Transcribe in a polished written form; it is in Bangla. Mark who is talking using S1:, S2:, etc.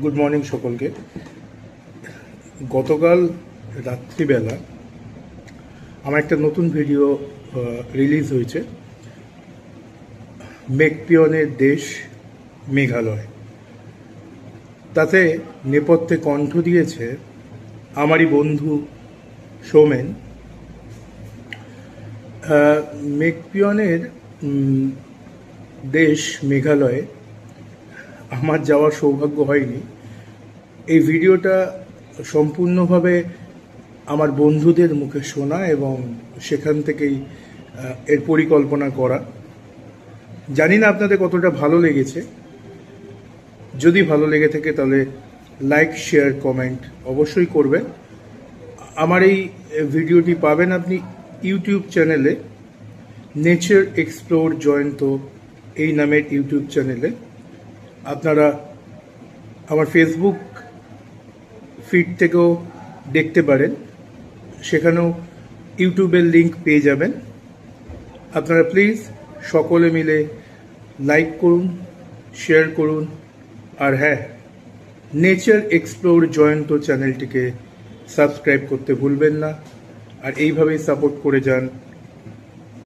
S1: গুড মর্নিং সকলকে। গতকাল রাত্রিবেলা আমার একটা নতুন ভিডিও রিলিজ হয়েছে। মেকপিয়নের দেশ মেঘালয়। তাতে নেপথ্যে কণ্ঠ দিয়েছে আমারই বন্ধু সৌমেন। মেকপিয়নের দেশ মেঘালয়ে আমার যাওয়ার সৌভাগ্য হয়নি। এই ভিডিওটা সম্পূর্ণভাবে আমার বন্ধুদের মুখে শোনা এবং সেখান থেকেই এর পরিকল্পনা করা। জানি না আপনাদের কতটা ভালো লেগেছে। যদি ভালো লেগে থাকে তাহলে লাইক, শেয়ার, কমেন্ট অবশ্যই করবেন। আমার এই ভিডিওটি পাবেন আপনি ইউটিউব চ্যানেলে, নেচার এক্সপ্লোর জয়ন্ত এই নামের ইউটিউব চ্যানেলে। আপনারা আমার ফেসবুক ফিড থেকেও দেখতে পারেন, সেখানেও ইউটিউবের লিংক পেয়ে যাবেন। আপনারা প্লিজ সকলে মিলে লাইক করুন, শেয়ার করুন, আর হ্যাঁ, নেচার এক্সপ্লোর জয়ন্ত চ্যানেলটিকে সাবস্ক্রাইব করতে ভুলবেন না। আর এইভাবেই সাপোর্ট করে যান